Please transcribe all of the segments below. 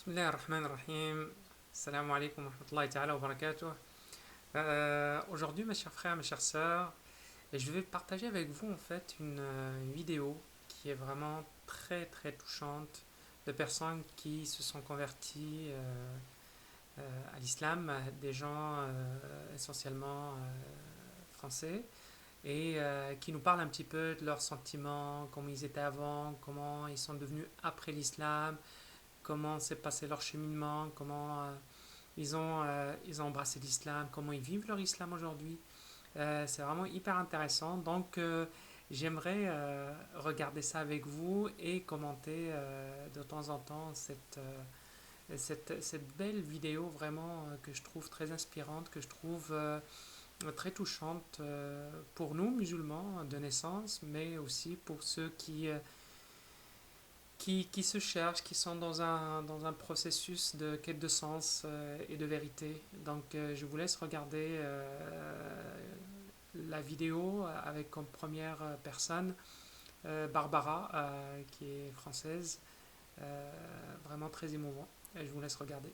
Bismillah ar-Rahman ar-Rahim. Salam alaikum wa rahmatullahi ta'ala wa barakatuh. Aujourd'hui, mes chers frères, mes chères sœurs, je vais partager avec vous en fait une vidéo qui est vraiment très très touchante de personnes qui se sont converties à l'islam, des gens essentiellement français, et qui nous parlent un petit peu de leurs sentiments, comment ils étaient avant, comment ils sont devenus après l'islam, comment s'est passé leur cheminement, comment ils ont embrassé l'islam, comment ils vivent leur islam aujourd'hui. C'est vraiment hyper intéressant. Donc, j'aimerais regarder ça avec vous et commenter de temps en temps cette belle vidéo vraiment que je trouve très inspirante, que je trouve très touchante pour nous, musulmans de naissance, mais aussi pour ceux qui se cherchent, qui sont dans un processus de quête de sens et de vérité. Donc je vous laisse regarder la vidéo avec comme première personne Barbara, qui est française, vraiment très émouvant. Et je vous laisse regarder.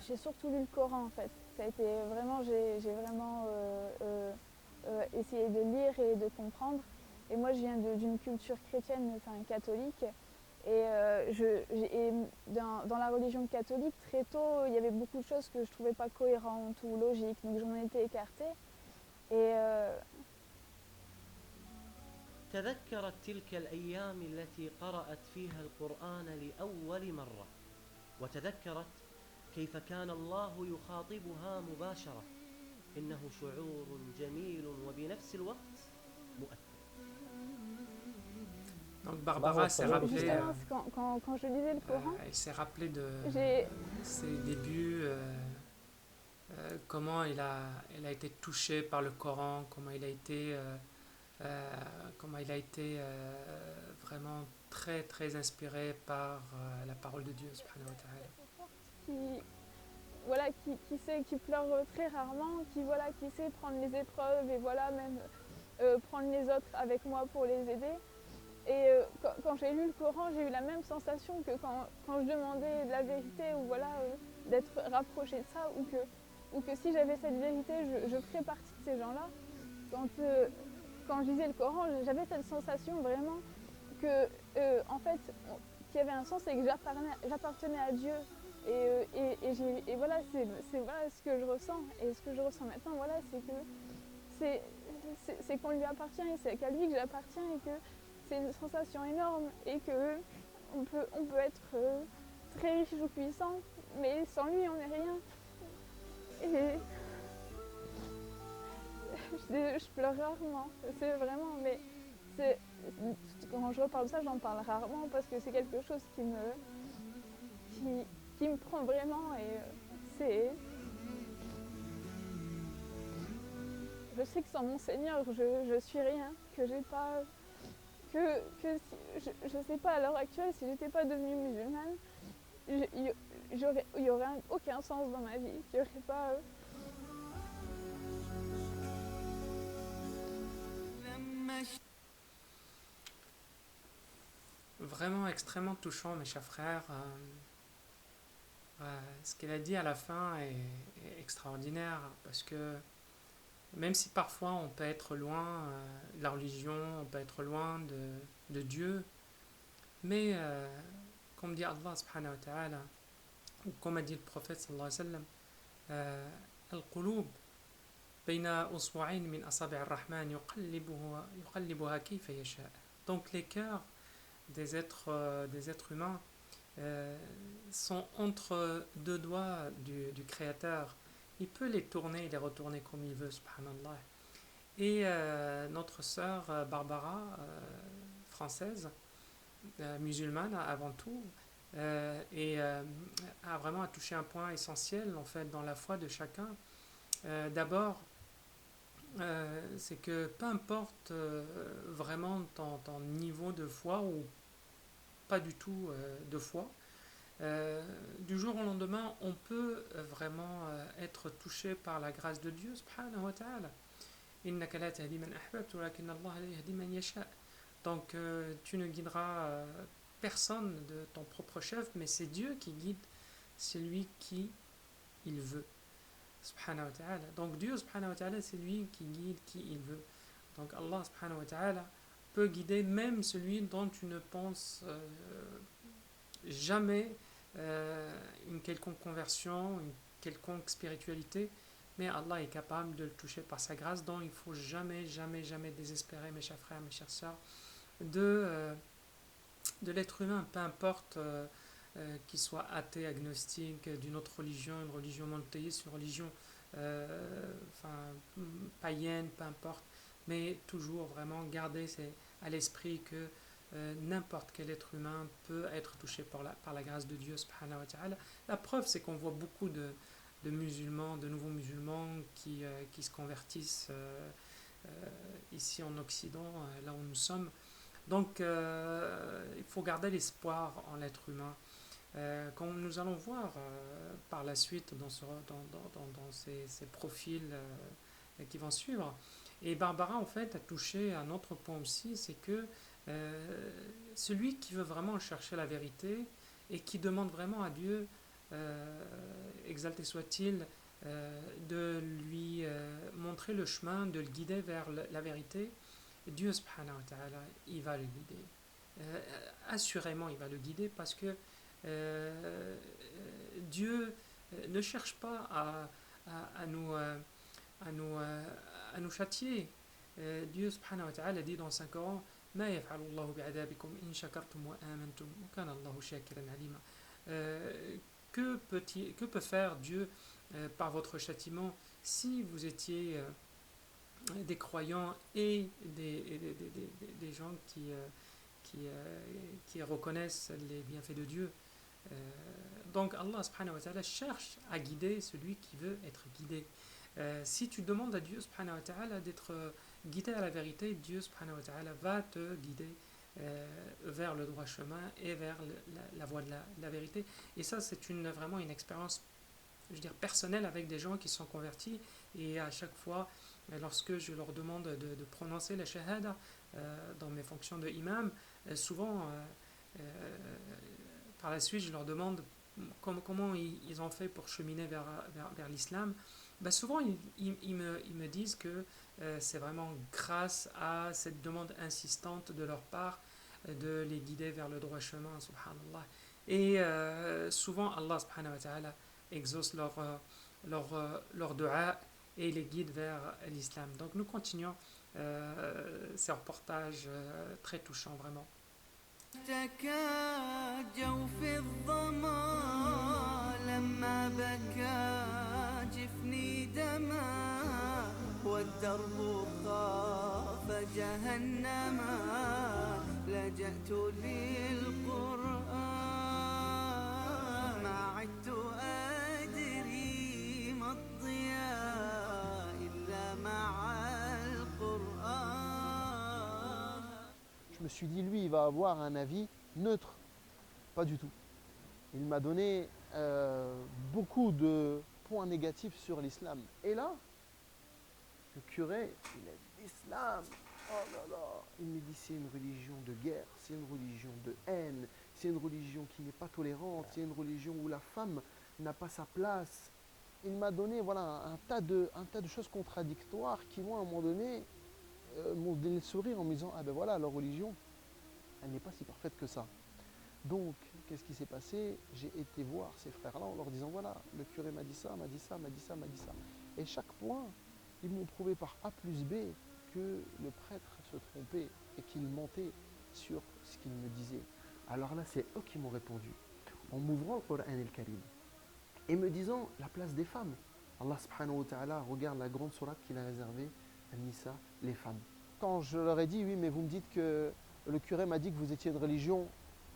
J'ai surtout lu le Coran en fait. Ça a été vraiment, j'ai vraiment essayé de lire et de comprendre. Et moi, je viens d'une culture chrétienne, enfin catholique. Et, dans la religion catholique, très tôt, il y avait beaucoup de choses que je trouvais pas cohérentes ou logiques, donc j'en ai été écartée. Et تذكرت تلك الأيام التي قرأت فيها القرآن لأول مرة، وتذكرت كيف كان الله يخاطبها مباشرة. إنه شعور جميل وبنفس الوقت مؤثر. Donc الله Barbara s'est الطريق rappelé, justement, quand je lisais le Coran, elle s'est rappelé de j'ai ses débuts, comment elle a été touchée par le Coran, comment il a été vraiment très très inspiré par la parole de Dieu subhanahu wa ta'ala. qui, voilà, qui sait, qui pleure très rarement, qui, voilà, qui sait prendre les épreuves et voilà, même prendre les autres avec moi pour les aider. Et quand j'ai lu le Coran, j'ai eu la même sensation que quand je demandais de la vérité ou voilà, d'être rapprochée de ça ou que si j'avais cette vérité, je ferais partie de ces gens-là. Quand, euh, quand je lisais le Coran, j'avais cette sensation vraiment que, en fait, qu'il y avait un sens et que j'appartenais à Dieu. Et voilà, c'est voilà ce que je ressens. Et ce que je ressens maintenant, voilà, c'est que c'est c'est qu'on lui appartient et c'est qu'à lui que j'appartiens et que c'est une sensation énorme et que on peut être très riche ou puissant, mais sans lui on n'est rien. Et je pleure rarement, c'est vraiment, mais c'est, quand je reparle de ça, j'en parle rarement parce que c'est quelque chose qui, qui me prend vraiment et c'est, je sais que sans mon Seigneur, je suis rien, que j'ai pas, que si, je sais pas à l'heure actuelle, si j'étais pas devenue musulmane, il y aurait aucun sens dans ma vie, il y aurait pas. Vraiment extrêmement touchant, mes chers frères. Ce qu'elle a dit à la fin est extraordinaire parce que même si parfois on peut être loin de la religion, on peut être loin de Dieu, mais comme dit Allah subhanahu wa ta'ala, ou comme a dit le prophète sallallahu alayhi wa sallam, القلوب بين أصبعين من أصابع الرحمن يقلبها كيف يشاء. Donc les cœurs des êtres humains euh, sont entre deux doigts du Créateur. Il peut les tourner et les retourner comme il veut, subhanallah. Et notre sœur Barbara, française, musulmane avant tout, et a vraiment touché un point essentiel en fait dans la foi de chacun. D'abord, c'est que peu importe vraiment ton niveau de foi ou pas du tout de foi, du jour au lendemain, on peut vraiment être touché par la grâce de Dieu, subhanahu wa ta'ala. إنك لا تهدي من أحببت ولكن الله لا يهدي من يشاء. Donc tu ne guideras personne de ton propre chef, mais c'est Dieu qui guide celui qui il veut. Subhanahu wa ta'ala. Donc Dieu subhanahu wa ta'ala, c'est lui qui guide qui il veut. Donc Allah subhanahu wa ta'ala peut guider même celui dont tu ne penses jamais une quelconque conversion, une quelconque spiritualité, mais Allah est capable de le toucher par sa grâce, donc il ne faut jamais, jamais, jamais désespérer, mes chers frères, mes chères sœurs, de l'être humain, peu importe qu'il soit athée, agnostique, d'une autre religion, une religion monothéiste, une religion païenne, peu importe, mais toujours vraiment garder à l'esprit que n'importe quel être humain peut être touché par la grâce de Dieu subhanahu wa ta'ala. La preuve, c'est qu'on voit beaucoup de musulmans, de nouveaux musulmans qui se convertissent ici en Occident, là où nous sommes. Donc il faut garder l'espoir en l'être humain. Comme nous allons voir par la suite dans ces profils qui vont suivre. Et Barbara, en fait, a touché un autre point aussi, c'est que celui qui veut vraiment chercher la vérité et qui demande vraiment à Dieu, exalté soit-il, de lui montrer le chemin, de le guider vers la vérité, Dieu subhanahu wa ta'ala, il va le guider. Assurément, il va le guider parce que Dieu ne cherche pas à nous châtier. Dieu subhanahu wa ta'ala dit dans le Saint-Coran ما يفعل الله بعذابكم إن شكرتم وآمنتم وكان الله شاكرا عليما. Que peut faire Dieu par votre châtiment si vous étiez des croyants et des gens qui reconnaissent les bienfaits de Dieu. Donc Allah subhanahu wa ta'ala cherche à guider celui qui veut être guidé. Si tu demandes à Dieu subhanahu wa ta'ala d'être guidé à la vérité, Dieu subhanahu wa ta'ala va te guider vers le droit chemin et vers la voie de la vérité. Et ça, c'est vraiment une expérience, je veux dire, personnelle avec des gens qui sont convertis. Et à chaque fois, lorsque je leur demande de prononcer la shahada dans mes fonctions de imam, souvent, par la suite, je leur demande comment ils ont fait pour cheminer vers l'islam. Ben souvent, ils me disent que c'est vraiment grâce à cette demande insistante de leur part de les guider vers le droit chemin, subhanallah. Et souvent, Allah subhanahu wa ta'ala exauce leur dua et les guide vers l'islam. Donc nous continuons ces reportages très touchants, vraiment. اشتكى جوف الظما لما بكى جفني دما والدرب خاف جهنما لجأت للقرآن ما عدت أدري ما الضياء إلا مع القرآن. Je me suis dit, lui, il va avoir un avis neutre. Pas du tout. Il m'a donné beaucoup de points négatifs sur l'islam. Et là, le curé, il a dit l'islam. Oh là là. Il me dit, c'est une religion de guerre, c'est une religion de haine, c'est une religion qui n'est pas tolérante, c'est une religion où la femme n'a pas sa place. Il m'a donné voilà, un tas de choses contradictoires qui, moi, à un moment donné, m'ont donné le sourire en me disant ah ben voilà, leur religion elle n'est pas si parfaite que ça. Donc qu'est-ce qui s'est passé? J'ai été voir ces frères-là en leur disant voilà, le curé m'a dit ça, m'a dit ça, m'a dit ça, m'a dit ça. Et chaque point, ils m'ont prouvé par A plus B que le prêtre se trompait et qu'il mentait sur ce qu'il me disait. Alors là, c'est eux qui m'ont répondu en m'ouvrant le Coran el-Karim et me disant la place des femmes. Allah subhanahu wa ta'ala regarde la grande sourate qu'il a réservée à Nisa, les femmes. Quand je leur ai dit oui, mais vous me dites que le curé m'a dit que vous étiez une religion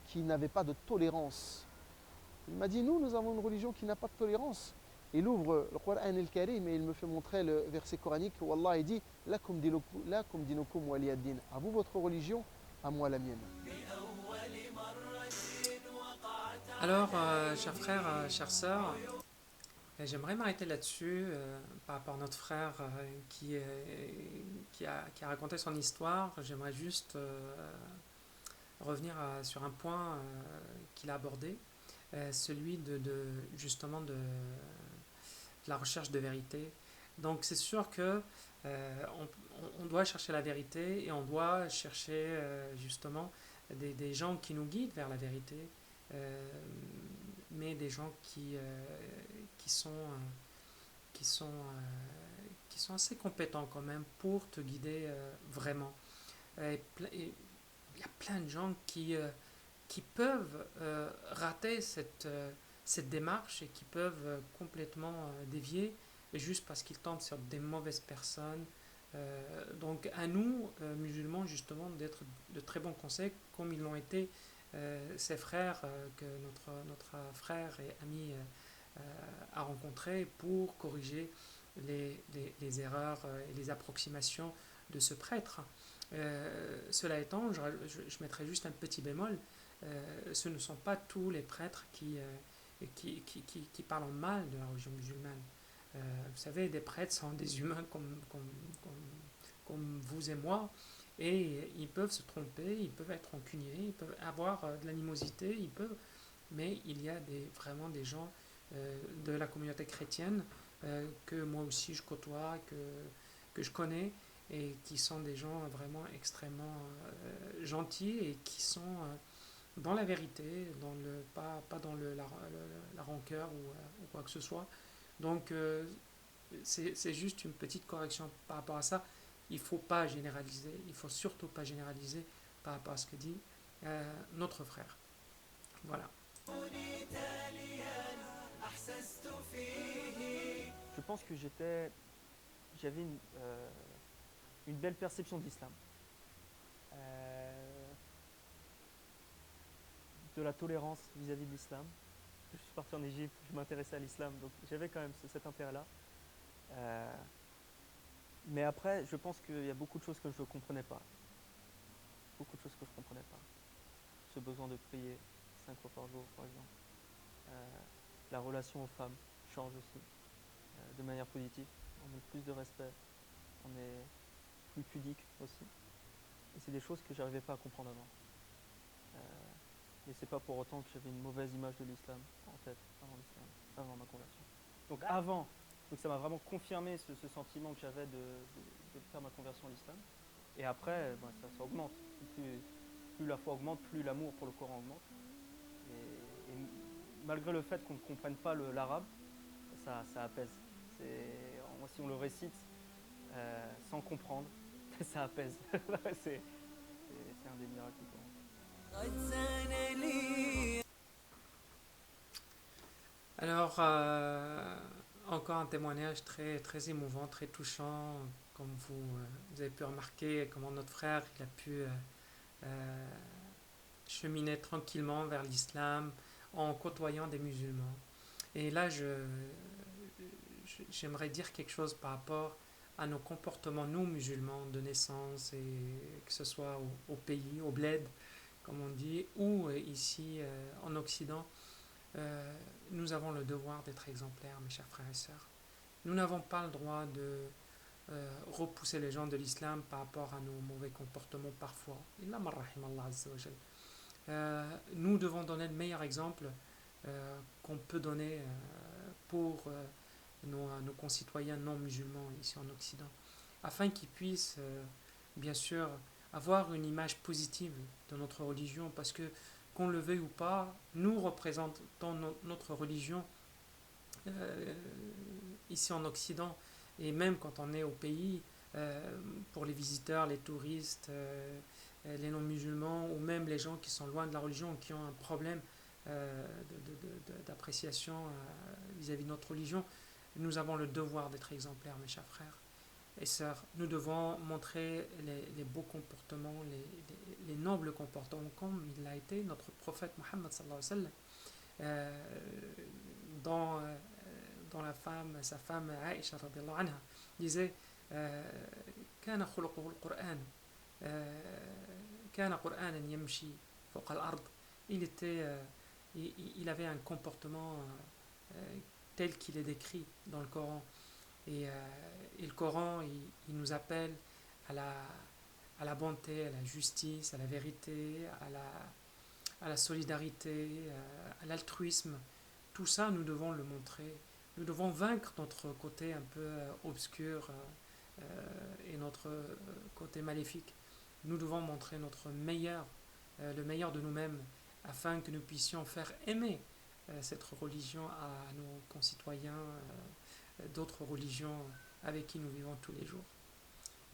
qui n'avait pas de tolérance. Il m'a dit nous avons une religion qui n'a pas de tolérance. Il ouvre le Coran el-Karim et il me fait montrer le verset coranique où Allah dit lakum dinukum waliyad-din. À vous votre religion, à moi la mienne. Alors, chers frères, chères sœurs, J'aimerais m'arrêter là-dessus par rapport à notre frère qui a raconté son histoire. J'aimerais juste revenir sur un point qu'il a abordé, celui justement de la recherche de vérité. Donc c'est sûr que on doit chercher la vérité et on doit chercher justement des gens qui nous guident vers la vérité, euh, mais des gens qui sont, qui sont, qui sont assez compétents quand même pour te guider vraiment. Et il y a plein de gens qui peuvent rater cette démarche et qui peuvent complètement dévier juste parce qu'ils tombent sur des mauvaises personnes. Donc à nous, musulmans, justement, d'être de très bons conseils, comme ils l'ont été ces frères que notre frère et ami a rencontrés pour corriger les erreurs et les approximations de ce prêtre. Cela étant, je mettrai juste un petit bémol. Ce ne sont pas tous les prêtres qui parlent mal de la religion musulmane. Vous savez, des prêtres sont des humains comme vous et moi, et ils peuvent se tromper, ils peuvent être rancuniers, ils peuvent avoir de l'animosité, mais il y a vraiment des gens de la communauté chrétienne que moi aussi je côtoie, que je connais, et qui sont des gens vraiment extrêmement gentils et qui sont dans la vérité, pas dans la rancœur ou quoi que ce soit. Donc c'est juste une petite correction par rapport à ça. Il ne faut pas généraliser, il ne faut surtout pas généraliser par rapport à ce que dit notre frère. Voilà. Je pense que j'avais une belle perception de l'islam. De la tolérance vis-à-vis de l'islam. Je suis parti en Égypte, je m'intéressais à l'islam, donc j'avais quand même cet intérêt-là. Mais après, je pense qu'il y a beaucoup de choses que je ne comprenais pas. Beaucoup de choses que je ne comprenais pas. Ce besoin de prier 5 fois par jour, par exemple. La relation aux femmes change aussi, de manière positive. On met plus de respect, on est plus pudique aussi. Et c'est des choses que je n'arrivais pas à comprendre avant. Mais c'est pas pour autant que j'avais une mauvaise image de l'islam en tête avant ma conversion. Donc donc ça m'a vraiment confirmé ce sentiment que j'avais de faire ma conversion à l'islam. Et après, ça augmente. Plus la foi augmente, plus l'amour pour le Coran augmente. Et malgré le fait qu'on ne comprenne pas l'arabe, ça apaise. Si on le récite sans comprendre, ça apaise. c'est un des miracles du Coran. Alors, encore un témoignage très, très émouvant, très touchant, comme vous avez pu remarquer, comment notre frère il a pu cheminer tranquillement vers l'islam en côtoyant des musulmans. Et là, j'aimerais dire quelque chose par rapport à nos comportements, nous musulmans de naissance, et que ce soit au pays, au bled, comme on dit, ou ici en Occident. Nous avons le devoir d'être exemplaires, mes chers frères et sœurs. Nous n'avons pas le droit de repousser les gens de l'islam par rapport à nos mauvais comportements parfois. Nous devons donner le meilleur exemple qu'on peut donner pour nos concitoyens non musulmans ici en Occident, afin qu'ils puissent bien sûr avoir une image positive de notre religion, parce que qu'on le veuille ou pas, nous représentons notre religion ici en Occident, et même quand on est au pays, pour les visiteurs, les touristes, les non-musulmans, ou même les gens qui sont loin de la religion, qui ont un problème d'appréciation vis-à-vis de notre religion, nous avons le devoir d'être exemplaires, mes chers frères et sœurs. Nous devons montrer les beaux comportements, les nobles comportements, comme il l'a été notre prophète Mohammed sallallahu alayhi wa sallam, dans sa femme Aïcha radiallahu anha, disait كان خلقه القرآن كان قرآنا يمشي فوق الأرض. Il avait un comportement tel qu'il est décrit dans le Coran. Et le Coran, il nous appelle à la bonté, à la justice, à la vérité, à la solidarité, à l'altruisme. Tout ça, nous devons le montrer. Nous devons vaincre notre côté un peu obscur et notre côté maléfique. Nous devons montrer notre meilleur, le meilleur de nous-mêmes, afin que nous puissions faire aimer cette religion à nos concitoyens d'autres religions avec qui nous vivons tous les jours.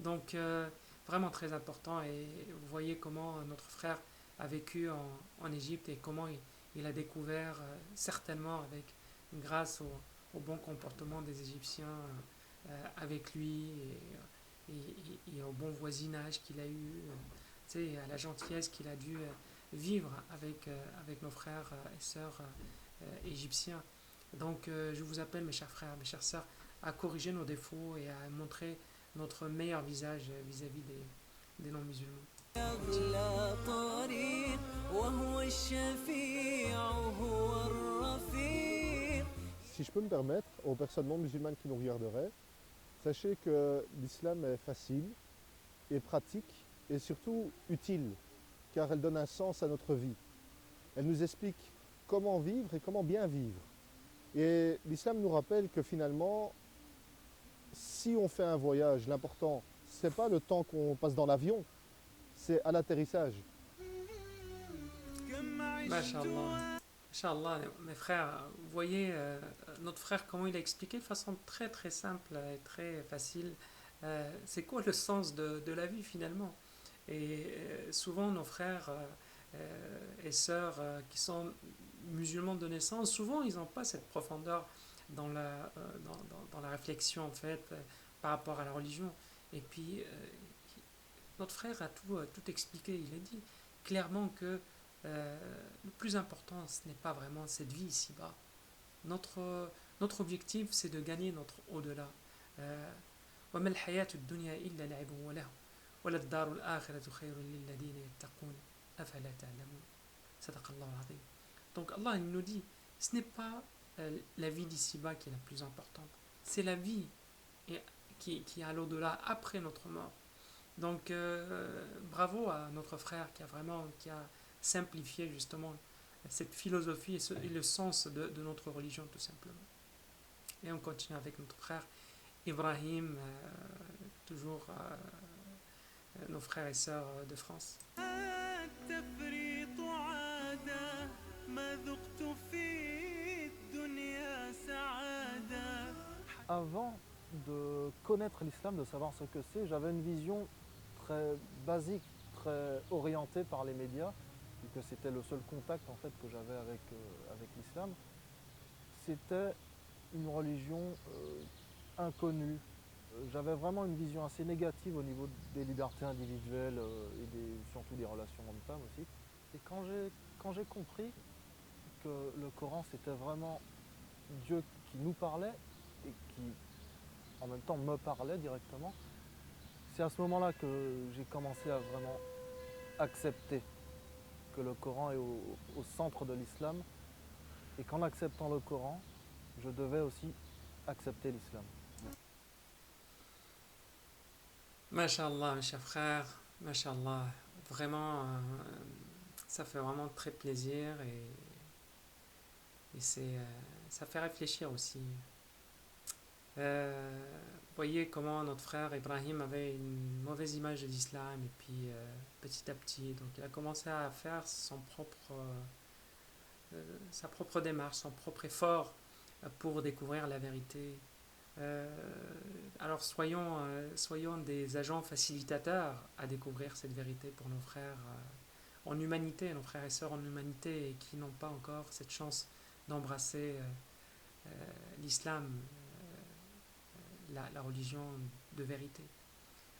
Donc, vraiment très important. Et vous voyez comment notre frère a vécu en Égypte et comment il a découvert, certainement grâce au bon comportement des Égyptiens avec lui et au bon voisinage qu'il a eu, à la gentillesse qu'il a dû vivre avec nos frères et sœurs égyptiens. Donc je vous appelle, mes chers frères, mes chères sœurs, à corriger nos défauts et à montrer notre meilleur visage vis-à-vis des non-musulmans. أغلى طريق وهو الشفيع هو الرفيق. Si je peux me permettre, aux personnes non musulmanes qui nous regarderaient, sachez que l'islam est facile et pratique et surtout utile, car elle donne un sens à notre vie. Elle nous explique comment vivre et comment bien vivre. Et l'islam nous rappelle que finalement, si on fait un voyage, l'important, ce n'est pas le temps qu'on passe dans l'avion, c'est à l'atterrissage. Masha'Allah. Inch'Allah, mes frères, vous voyez notre frère comment il a expliqué de façon très très simple et très facile c'est quoi le sens de la vie finalement. Et souvent nos frères et sœurs qui sont musulmans de naissance, souvent ils n'ont pas cette profondeur dans la réflexion en fait par rapport à la religion. Et puis notre frère a tout expliqué, il a dit clairement que le plus important, ce n'est pas vraiment cette vie ici-bas. Notre objectif, c'est de gagner notre au-delà. وَمَا الْحَيَاةُ الدُّنْيَا إِلَّا لَعِبٌ وَلَهْوٌ وَلَلدَّارُ الْآخِرَةُ خَيْرٌ لِلَّذِينَ يَتَّقُونَ أَفَلَا تَعْلَمُونَ صدق الله العظيم. Donc Allah il nous dit, ce n'est pas la vie d'ici-bas qui est la plus importante, c'est la vie qui a l'au-delà après notre mort. Donc bravo à notre frère qui a simplifié justement cette philosophie et le sens de notre religion tout simplement. Et on continue avec notre frère Ibrahim, toujours nos frères et sœurs de France. التفريط عادة ما ذقت في الدنيا سعادة. Avant de connaître l'islam, de savoir ce que c'est, j'avais une vision très basique, très orientée par les médias, vu que c'était le seul contact en fait que j'avais avec l'islam. C'était une religion inconnue. J'avais vraiment une vision assez négative au niveau des libertés individuelles et surtout des relations hommes-femmes aussi. Et quand j'ai compris que le Coran c'était vraiment Dieu qui nous parlait et qui en même temps me parlait directement, c'est à ce moment-là que j'ai commencé à vraiment accepter que le Coran est au centre de l'islam et qu'en acceptant le Coran, je devais aussi accepter l'islam. Masha'Allah, mes chers frères, Masha'Allah, vraiment, ça fait vraiment très plaisir et ça fait réfléchir aussi. Vous voyez comment notre frère Ibrahim avait une mauvaise image de l'islam et puis petit à petit, donc il a commencé à faire sa propre démarche, son propre effort pour découvrir la vérité. Alors soyons des agents facilitateurs à découvrir cette vérité pour nos frères en humanité, nos frères et sœurs en humanité et qui n'ont pas encore cette chance d'embrasser l'islam, la religion de vérité.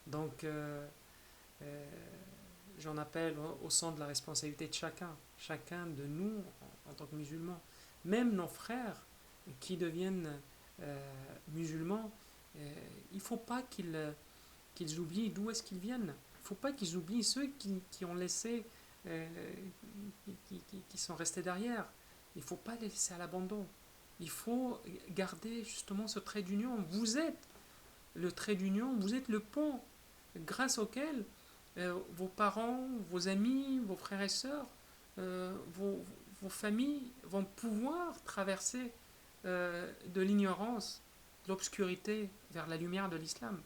Donc j'en appelle au sens de la responsabilité de chacun de nous en tant que musulmans, même nos frères qui deviennent musulmans, il ne faut pas qu'ils oublient d'où est-ce qu'ils viennent. Il ne faut pas qu'ils oublient ceux qui ont laissé, qui sont restés derrière. Il ne faut pas les laisser à l'abandon. Il faut garder justement ce trait d'union. Vous êtes le trait d'union, vous êtes le pont grâce auquel vos parents, vos amis, vos frères et sœurs, vos familles vont pouvoir traverser de l'ignorance, de l'obscurité vers la lumière de l'islam.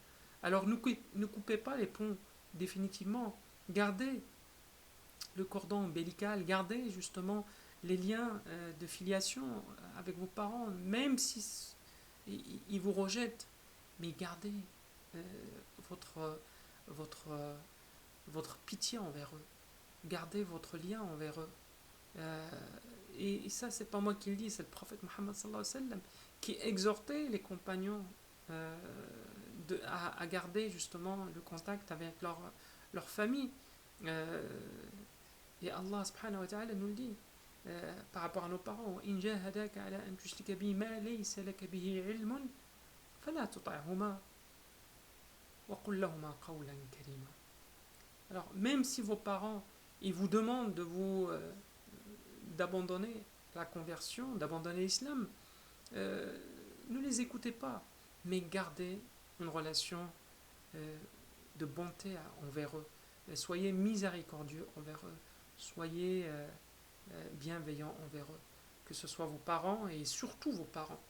Alors ne coupez pas les ponts définitivement. Gardez le cordon ombilical, gardez justement les liens de filiation avec vos parents, même si ils vous rejettent, mais gardez euh, votre, votre, votre pitié envers eux, gardez votre lien envers eux. Euh, et ça, c'est pas moi qui le dis, c'est le prophète Mohammed sallallahu alayhi wa sallam qui exhortait les compagnons à garder justement le contact avec leur famille. Euh, et Allah subhanahu wa ta'ala nous le dit par rapport à nos parents. إن جاهداك على أن تشرك بي ما ليس لك به علم فلا تطعهما وقل لهما قولا كريما. Alors, même si vos parents ils vous demandent d'abandonner la conversion, d'abandonner l'islam, ne les écoutez pas, mais gardez une relation de bonté envers eux. Soyez miséricordieux envers eux. Soyez bienveillants envers eux. Que ce soit vos parents et surtout vos parents,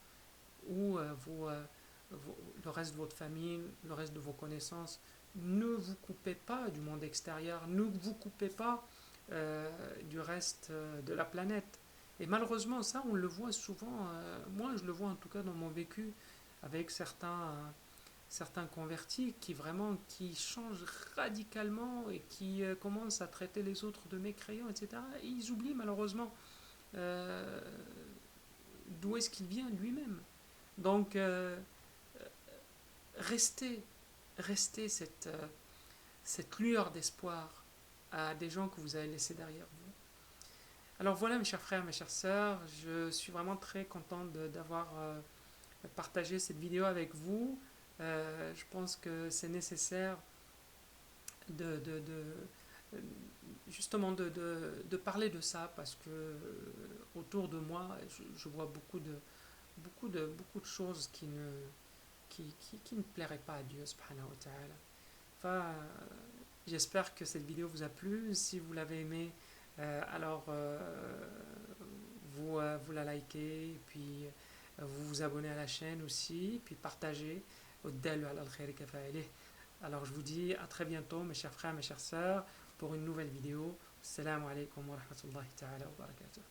ou le reste de votre famille, le reste de vos connaissances. Ne vous coupez pas du monde extérieur, ne vous coupez pas du reste de la planète. Et malheureusement, ça, on le voit souvent, moi je le vois en tout cas dans mon vécu, avec certains convertis qui changent radicalement et qui commencent à traiter les autres de mécréants, etc. Et ils oublient malheureusement d'où est-ce qu'il vient lui-même. Donc, restez cette lueur d'espoir à des gens que vous avez laissés derrière vous. Alors voilà mes chers frères, mes chères sœurs, je suis vraiment très content d'avoir partagé cette vidéo avec vous. Je pense que c'est nécessaire justement de parler de ça parce que autour de moi je vois beaucoup de choses qui ne plairaient pas à Dieu subhanahu wa ta'ala. Enfin, j'espère que cette vidéo vous a plu. Si vous l'avez aimé, alors vous la likez, et puis vous vous abonnez à la chaîne aussi, puis partagez. Alors je vous dis à très bientôt mes chers frères, mes chères sœurs, pour une nouvelle vidéo. Assalamu alaikum wa rahmatullahi ta'ala wa barakatuh.